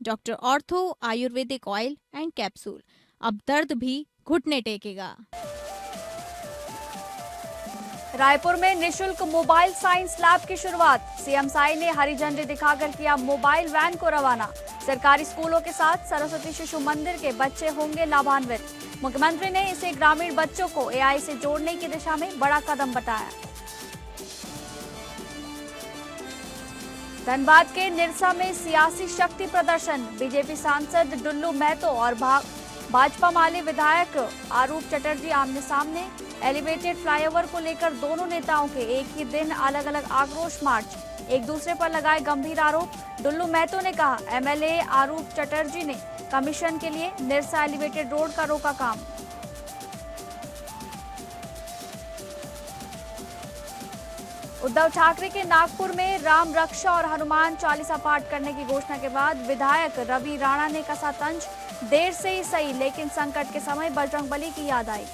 Doctor ortho Ayurvedic oil and capsule. अब दर्द भी घुटने टेकेगा। रायपुर में निशुल्क मोबाइल साइंस लैब की शुरुआत। सीएम साई ने हरी झंडी दिखाकर किया मोबाइल वैन को रवाना। सरकारी स्कूलों के साथ सरस्वती शिशु मंदिर के बच्चे होंगे लाभान्वित। मुख्यमंत्री ने इसे ग्रामीण बच्चों को एआई से जोड़ने की दिशा में बड़ा कदम बताया। धनबाद के निरसा में सियासी शक्ति प्रदर्शन। बीजेपी सांसद डुल्लू महतो और भाजपा माले विधायक आरूप चटर्जी आमने सामने। एलिवेटेड फ्लाईओवर को लेकर दोनों नेताओं के एक ही दिन अलग अलग आक्रोश मार्च। एक दूसरे पर लगाए गंभीर आरोप। डुल्लू महतो ने कहा, एमएलए आरूप चटर्जी ने कमीशन के लिए निरसा एलिवेटेड रोड का रोका काम। उद्धव ठाकरे के नागपुर में राम रक्षा और हनुमान चालीसा पाठ करने की घोषणा के बाद विधायक रवि राणा ने कसा तंज। देर से ही सही, लेकिन संकट के समय बजरंगबली की याद आई।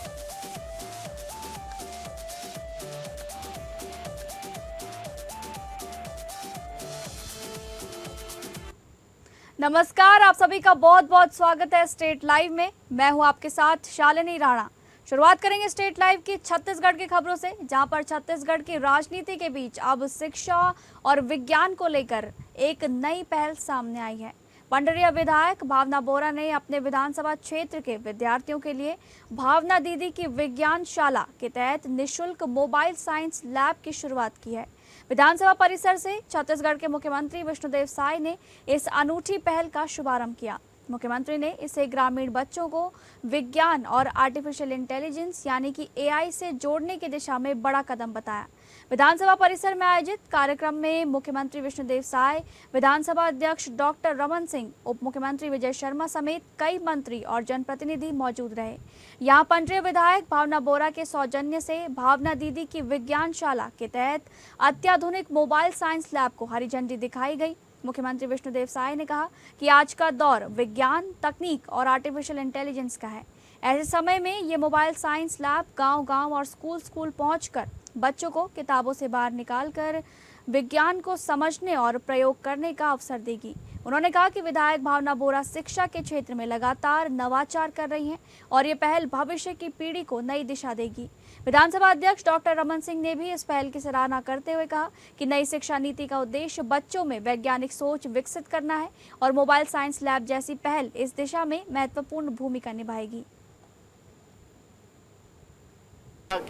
नमस्कार, आप सभी का बहुत बहुत स्वागत है स्टेट लाइव में। मैं हूं आपके साथ शालिनी राणा। शुरुआत करेंगे स्टेट लाइव की छत्तीसगढ़ की खबरों से, जहां पर छत्तीसगढ़ की राजनीति के बीच अब शिक्षा और विज्ञान को लेकर एक नई पहल सामने आई है। पंडरिया विधायक भावना बोरा ने अपने विधानसभा क्षेत्र के विद्यार्थियों के लिए भावना दीदी की विज्ञान शाला के तहत निःशुल्क मोबाइल साइंस लैब की शुरुआत की है। विधानसभा परिसर से छत्तीसगढ़ के मुख्यमंत्री विष्णुदेव साय ने इस अनूठी पहल का शुभारंभ किया। मुख्यमंत्री ने इसे ग्रामीण बच्चों को विज्ञान और आर्टिफिशियल इंटेलिजेंस यानी कि एआई से जोड़ने की दिशा में बड़ा कदम बताया। विधानसभा परिसर में आयोजित कार्यक्रम में मुख्यमंत्री विष्णुदेव साय, विधानसभा अध्यक्ष डॉक्टर रमन सिंह, उप मुख्यमंत्री विजय शर्मा समेत कई मंत्री और जनप्रतिनिधि मौजूद रहे। यहाँ पंडरिया विधायक भावना बोरा के सौजन्य से भावना दीदी की विज्ञान शाला के तहत अत्याधुनिक मोबाइल साइंस लैब को हरी झंडी दिखाई गई। मुख्यमंत्री विष्णुदेव साय ने कहा कि आज का दौर विज्ञान, तकनीक और आर्टिफिशियल इंटेलिजेंस का है। ऐसे समय में ये मोबाइल साइंस लैब गांव-गांव और स्कूल पहुंचकर बच्चों को किताबों से बाहर निकालकर विज्ञान को समझने और प्रयोग करने का अवसर देगी। उन्होंने कहा कि विधायक भावना बोरा शिक्षा के क्षेत्र में लगातार नवाचार कर रही हैं और ये पहल भविष्य की पीढ़ी को नई दिशा देगी। विधानसभा अध्यक्ष डॉक्टर रमन सिंह ने भी इस पहल की सराहना करते हुए कहा कि नई शिक्षा नीति का उद्देश्य बच्चों में वैज्ञानिक सोच विकसित करना है और मोबाइल साइंस लैब जैसी पहल इस दिशा में महत्वपूर्ण भूमिका निभाएगी।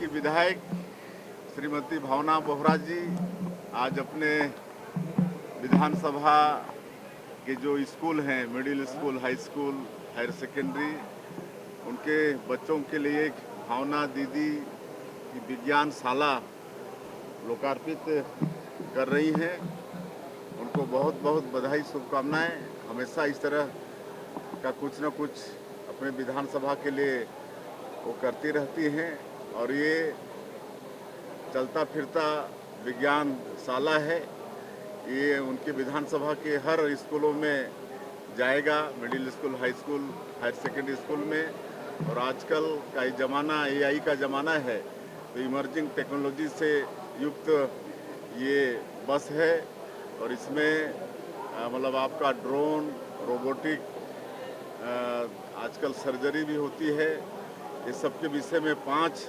विधायक श्रीमती भावना बोहरा जी आज अपने विधानसभा के जो स्कूल हैं, middle school, high school, higher secondary, उनके बच्चों के लिए एक भावना दीदी की विज्ञान शाला लोकार्पित कर रही हैं। उनको बहुत बहुत बधाई, शुभकामनाएं। हमेशा इस तरह का कुछ न कुछ अपने विधानसभा के लिए वो करती रहती हैं और ये चलता फिरता विज्ञान शाला है। ये उनके विधानसभा के हर स्कूलों में जाएगा, middle school, high school, higher secondary school में। और आजकल का ये ज़माना एआई का ज़माना है, तो इमर्जिंग टेक्नोलॉजी से युक्त ये बस है और इसमें मतलब आपका ड्रोन, रोबोटिक, आजकल सर्जरी भी होती है। इस सब के विषय में 5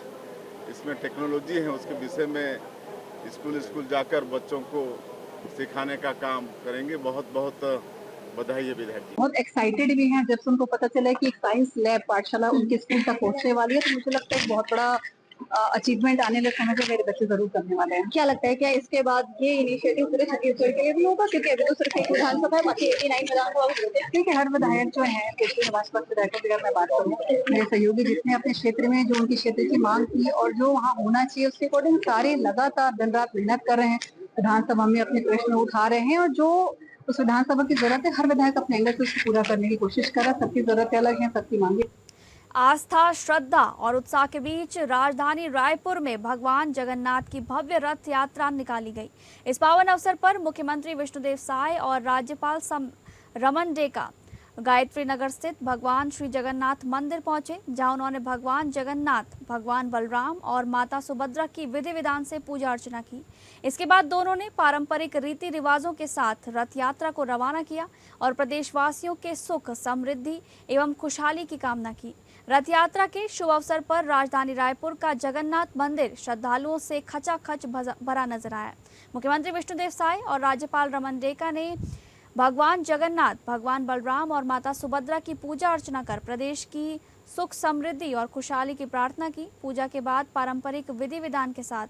इसमें टेक्नोलॉजी है, उसके विषय में स्कूल जाकर बच्चों को सिखाने का काम करेंगे। बहुत बहुत बधाई है विधायक जी। बहुत एक्साइटेड भी हैं जब से उनको पता चला कि एक साइंस लैब पाठशाला उनके स्कूल तक पहुंचने वाली है, तो मुझे लगता है एक बहुत बड़ा अचीवमेंट आने वाले समय में मेरे बच्चे जरूर करने वाले हैं। क्या लगता है क्या इसके बाद ये इनिशिएटिव पूरे छत्तीसगढ़ के लिए भी होगा, क्योंकि अभी तो सिर्फ एक विधानसभा है, बाकी 89 विधानसभा होते हैं। ठीक है, हर विधायक जो है केंद्रीय भाजपा विधायकों की अगर मैं बात करूँ, मेरे सहयोगी जितने अपने क्षेत्र में जो उनकी क्षेत्र की मांग थी और जो वहाँ होना चाहिए उसके अकॉर्डिंग सारे लगातार दिन रात मेहनत कर रहे हैं, विधानसभा में अपने प्रश्न उठा रहे हैं और जो उस विधानसभा की जरूरत है हर विधायक अपने एंगल से उसको पूरा करने की कोशिश कर रहा है। सबकी जरूरतें अलग हैं, सबकी मांगे। आस्था, श्रद्धा और उत्साह के बीच राजधानी रायपुर में भगवान जगन्नाथ की भव्य रथ यात्रा निकाली गई। इस पावन अवसर पर मुख्यमंत्री विष्णुदेव साय और राज्यपाल रमन डेका गायत्री नगर स्थित भगवान श्री जगन्नाथ मंदिर पहुंचे, जहां उन्होंने भगवान जगन्नाथ, भगवान बलराम और माता सुभद्रा की विधि विधान से पूजा अर्चना की। इसके बाद दोनों ने पारंपरिक रीति रिवाजों के साथ रथ यात्रा को रवाना किया और प्रदेशवासियों के सुख, समृद्धि एवं खुशहाली की कामना की। रथ यात्रा के शुभ अवसर पर राजधानी रायपुर का जगन्नाथ मंदिर श्रद्धालुओं से खचाखच भरा नजर आया। मुख्यमंत्री विष्णुदेव साय और राज्यपाल रमन रेखा ने भगवान जगन्नाथ, भगवान बलराम और माता सुभद्रा की पूजा अर्चना कर प्रदेश की सुख, समृद्धि और खुशहाली की प्रार्थना की। पूजा के बाद पारंपरिक विधि विधान के साथ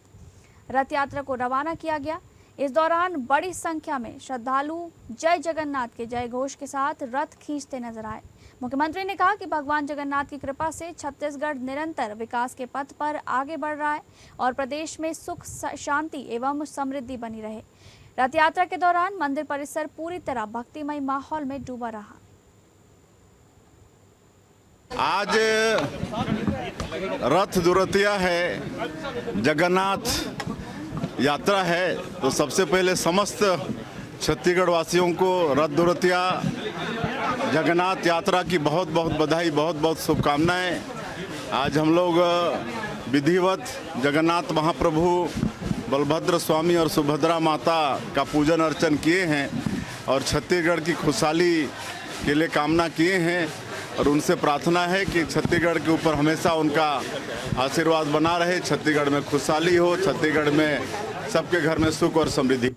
रथ यात्रा को रवाना किया गया। इस दौरान बड़ी संख्या में श्रद्धालु जय जगन्नाथ के जय घोष के साथ रथ खींचते नजर आए। मुख्यमंत्री ने कहा कि भगवान जगन्नाथ की कृपा से छत्तीसगढ़ निरंतर विकास के पथ पर आगे बढ़ रहा है और प्रदेश में सुख, शांति एवं समृद्धि बनी रहे। रथ यात्रा के दौरान मंदिर परिसर पूरी तरह भक्तिमय माहौल में डूबा रहा। आज रथ दुरतिया है, जगन्नाथ यात्रा है, तो सबसे पहले समस्त छत्तीसगढ़ वासियों को रथ दुरतिया जगन्नाथ यात्रा की बहुत बहुत बधाई, बहुत बहुत शुभकामनाएं। आज हम लोग विधिवत जगन्नाथ महाप्रभु बलभद्र स्वामी और सुभद्रा माता का पूजन अर्चन किए हैं और छत्तीसगढ़ की खुशहाली के लिए कामना किए हैं और उनसे प्रार्थना है कि छत्तीसगढ़ के ऊपर हमेशा उनका आशीर्वाद बना रहे, छत्तीसगढ़ में खुशहाली हो, छत्तीसगढ़ में सबके घर में सुख और समृद्धि।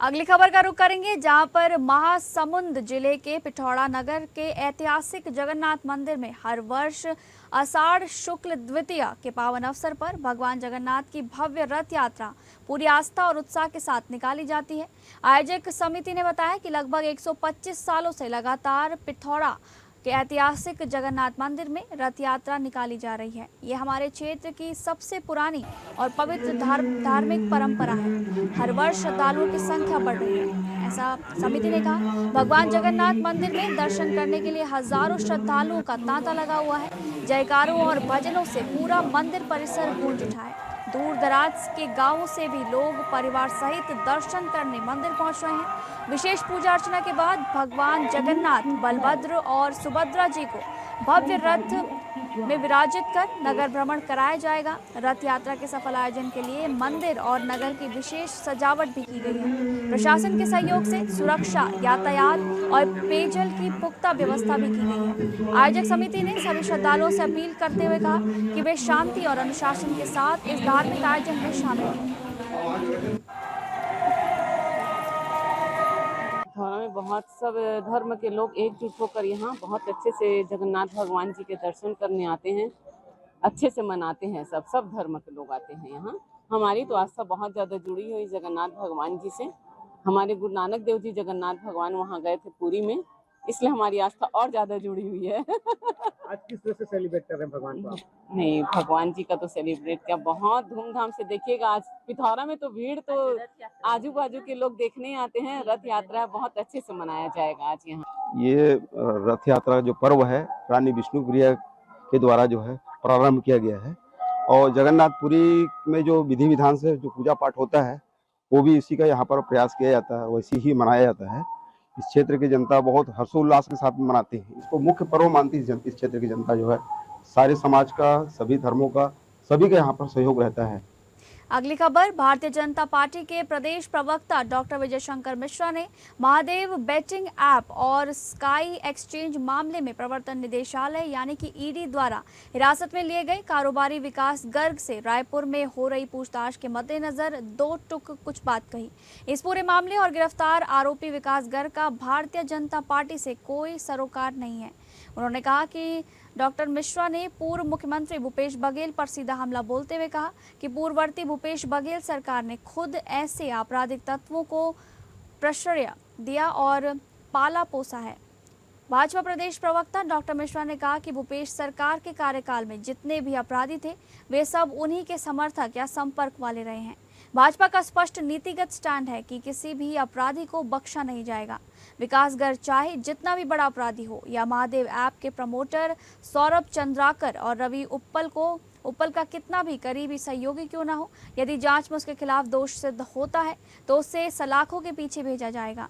अगली खबर का रुख करेंगे, जहां पर महासमुंद जिले के पिथौरा नगर के ऐतिहासिक जगन्नाथ मंदिर में हर वर्ष आषाढ़ शुक्ल द्वितीया के पावन अवसर पर भगवान जगन्नाथ की भव्य रथ यात्रा पूरी आस्था और उत्साह के साथ निकाली जाती है। आयोजक समिति ने बताया कि लगभग 125 सालों से लगातार पिथौरा के ऐतिहासिक जगन्नाथ मंदिर में रथ यात्रा निकाली जा रही है। ये हमारे क्षेत्र की सबसे पुरानी और पवित्र धार्मिक परंपरा है। हर वर्ष श्रद्धालुओं की संख्या बढ़ रही है, ऐसा समिति ने कहा। भगवान जगन्नाथ मंदिर में दर्शन करने के लिए हजारों श्रद्धालुओं का तांता लगा हुआ है। जयकारों और भजनों से पूरा मंदिर परिसर गूंज उठा है। दूर दराज के गांवों से भी लोग परिवार सहित दर्शन करने मंदिर पहुंच रहे हैं। विशेष पूजा अर्चना के बाद भगवान जगन्नाथ, बलभद्र और सुभद्रा जी को भव्य रथ में विराजित कर नगर भ्रमण कराया जाएगा। रथ यात्रा के सफल आयोजन के लिए मंदिर और नगर की विशेष सजावट भी की गई है। प्रशासन के सहयोग से सुरक्षा, यातायात और पेयजल की पुख्ता व्यवस्था भी की गई है। आयोजक समिति ने सभी श्रद्धालुओं से अपील करते हुए कहा कि वे शांति और अनुशासन के साथ इस धार्मिक आयोजन में शामिल हों। पिथौरा में बहुत सब धर्म के लोग एकजुट होकर यहाँ बहुत अच्छे से जगन्नाथ भगवान जी के दर्शन करने आते हैं, अच्छे से मनाते हैं। सब धर्म के लोग आते हैं यहाँ। हमारी तो आस्था बहुत ज़्यादा जुड़ी हुई जगन्नाथ भगवान जी से। हमारे गुरु नानक देव जी जगन्नाथ भगवान वहाँ गए थे पुरी में, इसलिए हमारी आस्था और ज़्यादा जुड़ी हुई है। आज किस तरह से सेलिब्रेट कर रहे हैं भगवान को आप? नहीं, भगवान जी का तो सेलिब्रेट किया बहुत धूमधाम से। देखिएगा आज पिथौरा में तो भीड़ तो आजू बाजू के लोग देखने आते हैं। रथ यात्रा बहुत अच्छे से मनाया जाएगा आज यहाँ। ये रथ यात्रा जो पर्व है रानी विष्णुप्रिया के द्वारा जो है प्रारंभ किया गया है और जगन्नाथपुरी में जो विधि विधान से जो पूजा पाठ होता है वो भी इसी का यहाँ पर प्रयास किया जाता है, वैसे ही मनाया जाता है। इस क्षेत्र की जनता बहुत हर्षोल्लास के साथ मनाती है, इसको मुख्य पर्व मानती है। इस क्षेत्र की जनता जो है सारे समाज का, सभी धर्मों का, सभी का यहाँ पर सहयोग रहता है। अगली खबर, भारतीय जनता पार्टी के प्रदेश प्रवक्ता डॉक्टर विजय शंकर मिश्रा ने महादेव बेटिंग ऐप और स्काई एक्सचेंज मामले में प्रवर्तन निदेशालय यानी कि ईडी द्वारा हिरासत में लिए गए कारोबारी विकास गर्ग से रायपुर में हो रही पूछताछ के मद्देनजर दो टुक कुछ बात कही। इस पूरे मामले और गिरफ्तार आरोपी विकास गर्ग का भारतीय जनता पार्टी से कोई सरोकार नहीं है। उन्होंने कहा कि डॉक्टर मिश्रा ने पूर्व मुख्यमंत्री भूपेश बघेल पर सीधा हमला बोलते हुए कहा कि पूर्ववर्ती भूपेश बघेल सरकार ने खुद ऐसे आपराधिक तत्वों को प्रश्रय दिया और पाला पोसा है। भाजपा प्रदेश प्रवक्ता डॉक्टर मिश्रा ने कहा कि भूपेश सरकार के कार्यकाल में जितने भी अपराधी थे वे सब उन्हीं के समर्थक या संपर्क वाले रहे हैं। भाजपा का स्पष्ट नीतिगत स्टैंड है कि किसी भी अपराधी को बख्शा नहीं जाएगा। विकास गर्ग चाहे जितना भी बड़ा अपराधी हो या महादेव ऐप के प्रमोटर सौरभ चंद्राकर और रवि उप्पल का कितना भी करीबी सहयोगी क्यों ना हो, यदि जांच में उसके खिलाफ दोष सिद्ध होता है तो उसे सलाखों के पीछे भेजा जाएगा।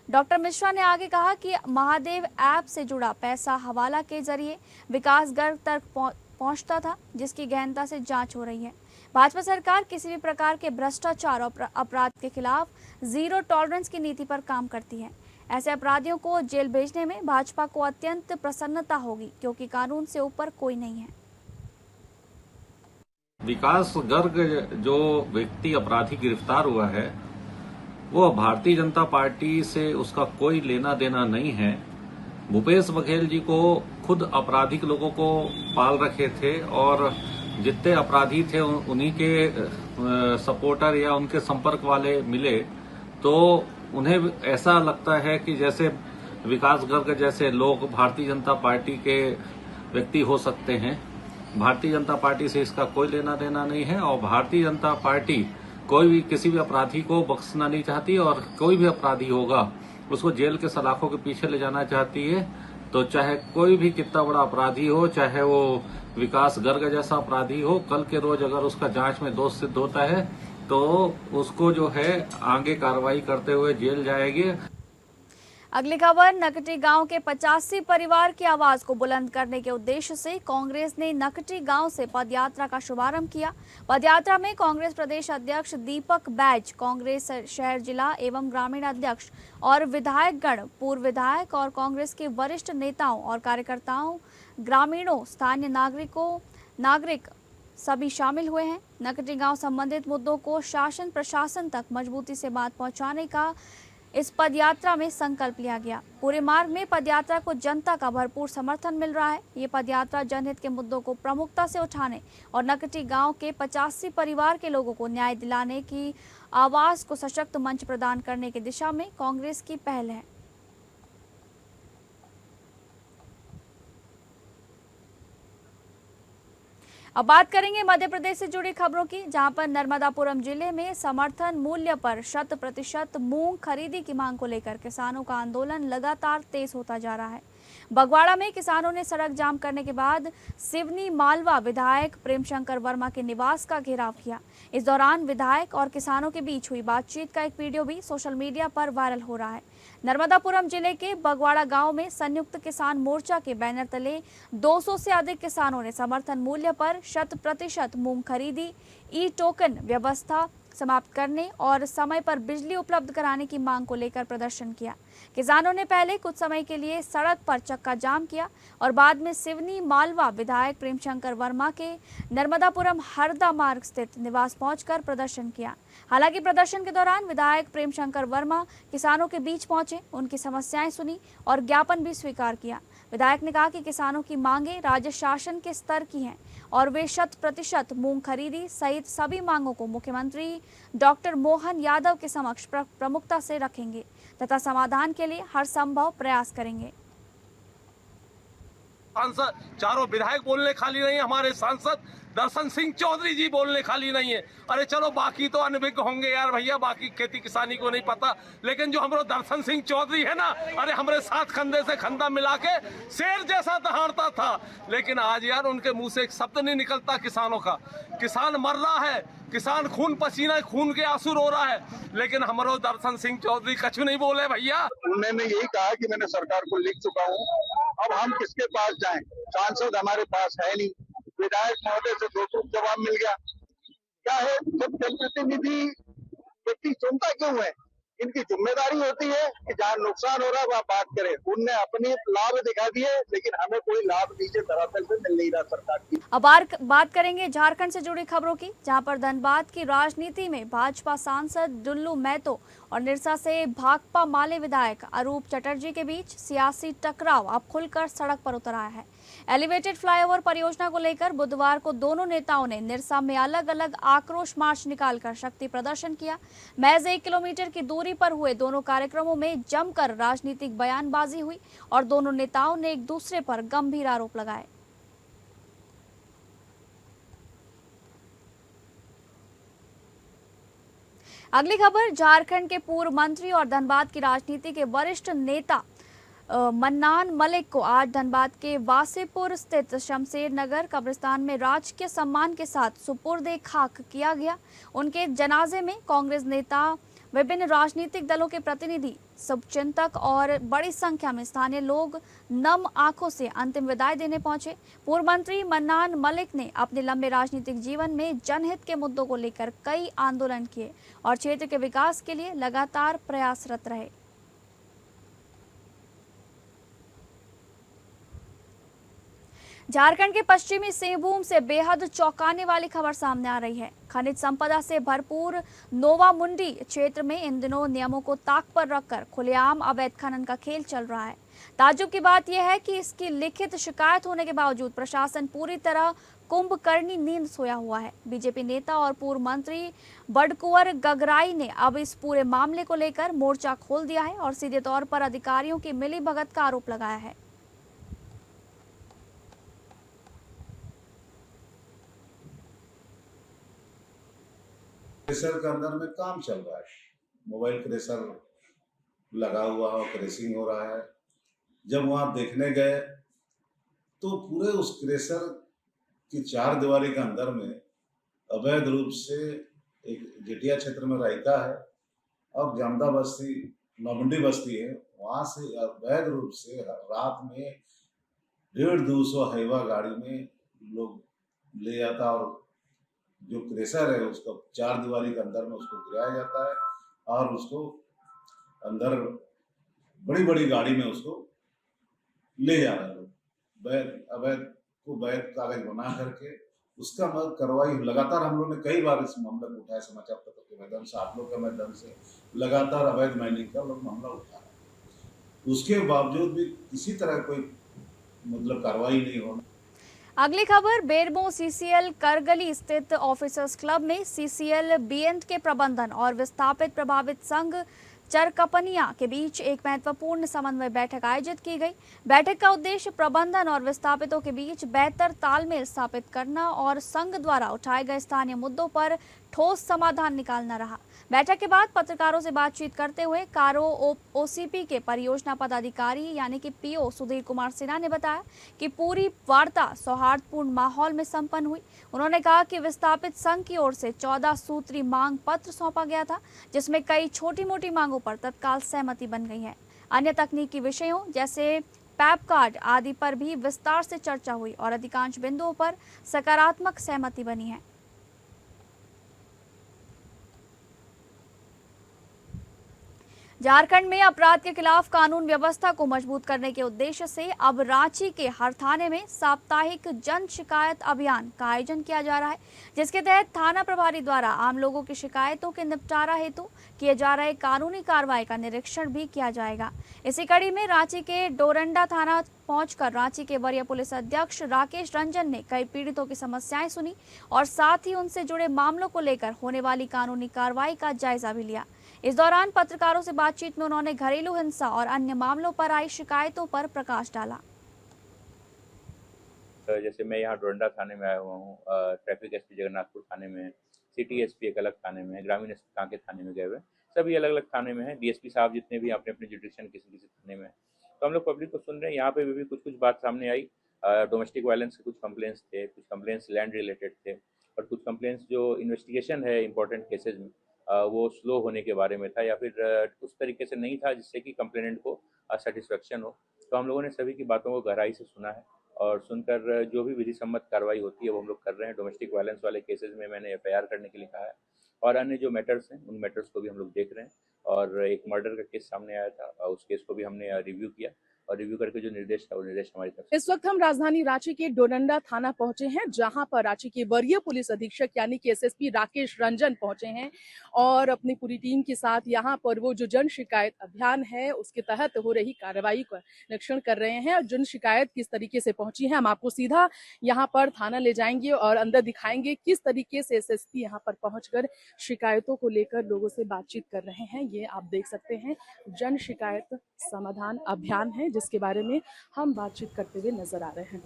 डॉक्टर मिश्रा ने आगे कहा कि महादेव ऐप से जुड़ा पैसा हवाला के जरिए विकास गर्ग तक पहुंचता था, जिसकी गहनता से जांच हो रही है। भाजपा सरकार किसी भी प्रकार के भ्रष्टाचार और अपराध के खिलाफ जीरो टॉलरेंस की नीति पर काम करती है। ऐसे अपराधियों को जेल भेजने में भाजपा को अत्यंत प्रसन्नता होगी, क्योंकि कानून से ऊपर कोई नहीं है। विकास गर्ग जो व्यक्ति अपराधी गिरफ्तार हुआ है, वो भारतीय जनता पार्टी से उसका कोई लेना देना नहीं है। भूपेश बघेल जी को खुद आपराधिक लोगों को पाल रखे थे और जितने अपराधी थे उन्हीं के सपोर्टर या उनके संपर्क वाले मिले तो उन्हें ऐसा लगता है कि जैसे विकास गर्ग जैसे लोग भारतीय जनता पार्टी के व्यक्ति हो सकते हैं। भारतीय जनता पार्टी से इसका कोई लेना देना नहीं है और भारतीय जनता पार्टी कोई भी किसी भी अपराधी को बख्शना नहीं चाहती और कोई भी अपराधी होगा उसको जेल के सलाखों के पीछे ले जाना चाहती है। तो चाहे कोई भी कितना बड़ा अपराधी हो, चाहे वो विकास गर्ग जैसा अपराधी हो, कल के रोज अगर उसका जांच में दोष सिद्ध होता है तो उसको जो है आगे कार्रवाई करते हुए जेल जाएगी। अगली खबर, नकटी गांव के 85 परिवार की आवाज को बुलंद करने के उद्देश्य से कांग्रेस ने नकटी गांव से पदयात्रा का शुभारंभ किया। पदयात्रा में कांग्रेस प्रदेश अध्यक्ष दीपक बैज, कांग्रेस शहर जिला एवं ग्रामीण अध्यक्ष और विधायकगण, पूर्व विधायक और कांग्रेस के वरिष्ठ नेताओं और कार्यकर्ताओं, ग्रामीणों, स्थानीय नागरिक सभी शामिल हुए हैं। नकटी गांव संबंधित मुद्दों को शासन प्रशासन तक मजबूती से बात पहुंचाने का इस पदयात्रा में संकल्प लिया गया। पूरे मार्ग में पदयात्रा को जनता का भरपूर समर्थन मिल रहा है। ये पदयात्रा जनहित के मुद्दों को प्रमुखता से उठाने और नकटी गांव के 85 परिवार के लोगों को न्याय दिलाने की आवाज को सशक्त मंच प्रदान करने की दिशा में कांग्रेस की पहल है। अब बात करेंगे मध्य प्रदेश से जुड़ी खबरों की, जहां पर नर्मदापुरम जिले में समर्थन मूल्य पर 100% मूंग खरीदी की मांग को लेकर किसानों का आंदोलन लगातार तेज होता जा रहा है। बगवाड़ा में किसानों ने सड़क जाम करने के बाद सिवनी मालवा विधायक प्रेमशंकर वर्मा के निवास का घेराव किया। इस दौरान विधायक और किसानों के बीच हुई बातचीत का एक वीडियो भी सोशल मीडिया पर वायरल हो रहा है। नर्मदापुरम जिले के बगवाड़ा गांव में संयुक्त किसान मोर्चा के बैनर तले 200 से अधिक किसानों ने समर्थन मूल्य पर 100% मूंग खरीदी, ई टोकन व्यवस्था समाप्त करने और समय पर बिजली उपलब्ध कराने की मांग को लेकर प्रदर्शन किया। किसानों ने पहले कुछ समय के लिए सड़क पर चक्का जाम किया और बाद में सिवनी मालवा विधायक प्रेमशंकर वर्मा के नर्मदापुरम हरदा मार्ग स्थित निवास पहुंचकर प्रदर्शन किया। हालांकि प्रदर्शन के दौरान विधायक प्रेमशंकर वर्मा किसानों के बीच पहुंचे, उनकी समस्याएं सुनी और ज्ञापन भी स्वीकार किया। विधायक ने कहा कि किसानों की मांगे राज्य शासन के स्तर की हैं और वे 100% मूंग खरीदी सहित सभी मांगों को मुख्यमंत्री डॉक्टर मोहन यादव के समक्ष प्रमुखता से रखेंगे तथा समाधान के लिए हर संभव प्रयास करेंगे। सांसद चारों विधायक बोलने खाली नहीं है, हमारे सांसद दर्शन सिंह चौधरी जी बोलने खाली नहीं है। अरे चलो बाकी तो अनभिज्ञ होंगे यार भैया, बाकी खेती किसानी को नहीं पता, लेकिन जो हमारे दर्शन सिंह चौधरी है ना, अरे हमारे साथ कंधे से कंधा मिला के शेर जैसा दहाड़ता था, लेकिन आज यार उनके मुंह से एक शब्द नहीं निकलता किसानों का। किसान मर रहा है, किसान खून पसीना खून के आंसू रो रहा है, लेकिन हमारे दर्शन सिंह चौधरी कछ नहीं बोले भैया। मैंने यही कहा कि मैंने सरकार को लिख चुका हूँ, अब हम किसके पास जाएं? सांसद हमारे पास है नहीं, विधायक महोदय से 2 टूक जवाब मिल गया। क्या है, जब जनप्रतिनिधि व्यक्ति चुनता क्यों है? इनकी जिम्मेदारी होती है कि जहाँ नुकसान हो रहा है वहाँ बात करें। उनने अपने लाभ दिखा दिए, लेकिन हमें कोई लाभ नीचे धरातल पे मिल नहीं रहा सरकार की। अब बात करेंगे झारखंड से जुड़ी खबरों की, जहां पर धनबाद की राजनीति में भाजपा सांसद डुल्लू महतो और निरसा से भाकपा माले विधायक अरूप चटर्जी के बीच सियासी टकराव अब खुलकर सड़क पर उतर आया है। एलिवेटेड फ्लाईओवर परियोजना को लेकर बुधवार को दोनों नेताओं ने निरसा में अलग अलग आक्रोश मार्च निकालकर शक्ति प्रदर्शन किया। महज 1 किलोमीटर की दूरी पर हुए दोनों कार्यक्रमों में जमकर राजनीतिक बयानबाजी हुई और दोनों नेताओं ने एक दूसरे पर गंभीर आरोप लगाए। अगली खबर, झारखंड के पूर्व मंत्री और धनबाद की राजनीति के वरिष्ठ नेता मन्नान मलिक को आज धनबाद के वासेपुर स्थित शमशेर नगर कब्रिस्तान में राजकीय सम्मान के साथ सुपुर्द खाक किया गया। उनके जनाजे में कांग्रेस नेता विभिन्न राजनीतिक दलों के प्रतिनिधि, शुभचिंतक और बड़ी संख्या में स्थानीय लोग नम आंखों से अंतिम विदाई देने पहुंचे। पूर्व मंत्री मन्नान मलिक ने अपने लंबे राजनीतिक जीवन में जनहित के मुद्दों को लेकर कई आंदोलन किए और क्षेत्र के विकास के लिए लगातार प्रयासरत रहे। झारखंड के पश्चिमी सिंहभूम से बेहद चौंकाने वाली खबर सामने आ रही है। खनिज संपदा से भरपूर नोवामुंडी क्षेत्र में इन दिनों नियमों को ताक पर रखकर खुलेआम अवैध खनन का खेल चल रहा है। ताज्जुब की बात यह है कि इसकी लिखित शिकायत होने के बावजूद प्रशासन पूरी तरह कुंभकर्णी नींद सोया हुआ है। बीजेपी नेता और पूर्व मंत्री बडकुंवर गगराई ने अब इस पूरे मामले को लेकर मोर्चा खोल दिया है और सीधे तौर पर अधिकारियों की मिलीभगत का आरोप लगाया है। क्रेशर के अंदर में काम चल रहा है, मोबाइल क्रेशर लगा हुआ और क्रेशिंग हो रहा है। जब वहां देखने गए तो पूरे उस क्रेशर की चार दीवारी के अंदर में अवैध रूप से एक जेटिया क्षेत्र में रहता है और जामदा बस्ती नौमुंडी बस्ती है, वहां से अवैध रूप से रात में 150-200 हाईवा गाड़ी में लोग ले जाता और जो क्रेशर है उसको चार दीवारी के अंदर में उसको गिराया जाता है और उसको अंदर बड़ी बड़ी गाड़ी में उसको ले जा रहे लोग अवैध को वैध कागज बना करके उसका कार्रवाई लगातार हम लोग ने कई बार इस मामले को उठाया, समाचार पत्र के माध्यम से, आप लोग के माध्यम से लगातार अवैध माइनिंग का लोग मामला उठा रहे हैं। उसके बावजूद भी किसी तरह कोई मतलब कार्रवाई नहीं होना। अगली खबर बेरमो सीसीएल करगली स्थित ऑफिसर्स क्लब में सीसीएल बीएंड के प्रबंधन और विस्थापित प्रभावित संघ चरकपनिया के बीच एक महत्वपूर्ण समन्वय बैठक आयोजित की गई। बैठक का उद्देश्य प्रबंधन और विस्थापितों के बीच बेहतर तालमेल स्थापित करना और संघ द्वारा उठाए गए स्थानीय मुद्दों पर ठोस समाधान निकालना रहा। बैठक के बाद पत्रकारों से बातचीत करते हुए कारो ओसीपी के परियोजना पदाधिकारी यानी कि पीओ सुधीर कुमार सिन्हा ने बताया कि पूरी वार्ता सौहार्दपूर्ण माहौल में संपन्न हुई। उन्होंने कहा कि विस्थापित संघ की ओर से 14 सूत्री मांग पत्र सौंपा गया था, जिसमें कई छोटी मोटी मांगों पर तत्काल सहमति बन गई है। अन्य तकनीकी विषयों जैसे पैप कार्ड आदि पर भी विस्तार से चर्चा हुई और अधिकांश बिंदुओं पर सकारात्मक सहमति बनी है। झारखंड में अपराध के खिलाफ कानून व्यवस्था को मजबूत करने के उद्देश्य से अब रांची के हर थाने में साप्ताहिक जन शिकायत अभियान का आयोजन किया जा रहा है, जिसके तहत थाना प्रभारी द्वारा आम लोगों की शिकायतों के निपटारा हेतु किए जा रहे कानूनी कार्रवाई का निरीक्षण भी किया जाएगा। इसी कड़ी में रांची के डोरंडा थाना पहुंचकर रांची के वरीय पुलिस अधीक्षक राकेश रंजन ने कई पीड़ितों की समस्याएं सुनी और साथ ही उनसे जुड़े मामलों को लेकर होने वाली कानूनी कार्रवाई का जायजा भी लिया। इस दौरान पत्रकारों से बातचीत में उन्होंने घरेलू हिंसा और अन्य मामलों पर आई शिकायतों पर प्रकाश डाला। जैसे मैं यहाँ डोरंडा थाने में आया हुआ हूँ, ट्रैफिक एसपी जगन्नाथपुर थाने में, सिटी एसपी एक अलग थाने में है, ग्रामीण एसपी कांके थाने में गए हुए, सभी अलग अलग थाने में है। डीएसपी साहब जितने भी अपने अपने जुडिक्शन किसी किसी थाने में है। तो हम लोग पब्लिक को सुन रहे हैं। यहाँ पे भी कुछ कुछ बात सामने आई। डोमेस्टिक वायलेंस के कुछ कंप्लेंट्स थे, कुछ कंप्लेंट्स लैंड रिलेटेड थे और कुछ कंप्लेंट्स जो इन्वेस्टिगेशन है इंपॉर्टेंट केसेज में वो स्लो होने के बारे में था या फिर उस तरीके से नहीं था जिससे कि कंप्लेनेंट को सेटिस्फेक्शन हो। तो हम लोगों ने सभी की बातों को गहराई से सुना है और सुनकर जो भी विधि सम्मत कार्रवाई होती है वो हम लोग कर रहे हैं। डोमेस्टिक वायलेंस वाले केसेज में मैंने एफआईआर करने के लिए कहा है और अन्य जो मैटर्स हैं उन मैटर्स को भी हम लोग देख रहे हैं। और एक मर्डर का केस सामने आया था, उस केस को भी हमने रिव्यू किया और रिव्यू करके जो निर्देश था वो निर्देश हमारी तरफ। इस वक्त हम राजधानी रांची के डोरंडा थाना पहुंचे हैं, जहां पर रांची के वरीय पुलिस अधीक्षक यानी कि एसएसपी राकेश रंजन पहुंचे हैं और अपनी पूरी टीम के साथ यहां पर वो जो जन शिकायत अभियान है उसके तहत हो रही कार्रवाई का निरीक्षण कर रहे हैं और जन शिकायत किस तरीके से पहुंची है हम आपको सीधा यहाँ पर थाना ले जाएंगे और अंदर दिखाएंगे किस तरीके से एसएसपी यहाँ पर पहुंचकर शिकायतों को लेकर लोगों से बातचीत कर रहे हैं। ये आप देख सकते हैं जन शिकायत समाधान अभियान है जिसके बारे में हम बातचीत करते हुए नजर आ रहे हैं।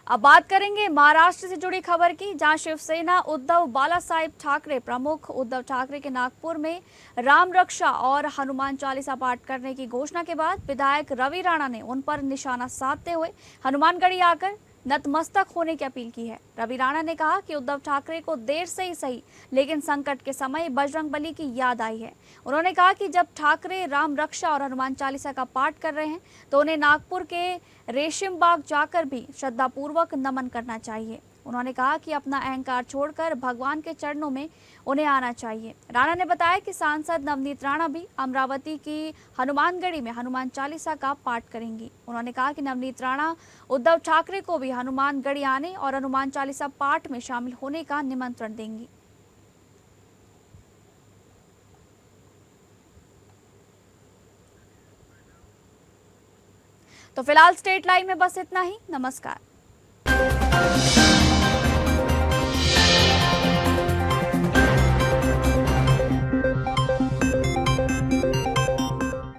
अब बात करेंगे महाराष्ट्र से जुड़ी खबर की, जहां शिवसेना उद्धव बालासाहेब ठाकरे प्रमुख उद्धव ठाकरे के नागपुर में राम रक्षा और हनुमान चालीसा पाठ करने की घोषणा के बाद विधायक रवि राणा ने उन पर निशाना साधते हुए हनुमानगढ़ी आकर नतमस्तक होने की अपील की है। रवि राणा ने कहा कि उद्धव ठाकरे को देर से ही सही लेकिन संकट के समय बजरंगबली की याद आई है। उन्होंने कहा कि जब ठाकरे राम रक्षा और हनुमान चालीसा का पाठ कर रहे हैं तो उन्हें नागपुर के रेशिम बाग जाकर भी श्रद्धापूर्वक नमन करना चाहिए। उन्होंने कहा कि अपना अहंकार छोड़कर भगवान के चरणों में उन्हें आना चाहिए। राणा ने बताया कि सांसद नवनीत राणा भी अमरावती की हनुमानगढ़ी में हनुमान चालीसा का पाठ करेंगी। उन्होंने कहा कि नवनीत राणा उद्धव ठाकरे को भी हनुमानगढ़ी आने और हनुमान चालीसा पाठ में शामिल होने का निमंत्रण देंगी। तो फिलहाल स्टेट लाइव में बस इतना ही। नमस्कार।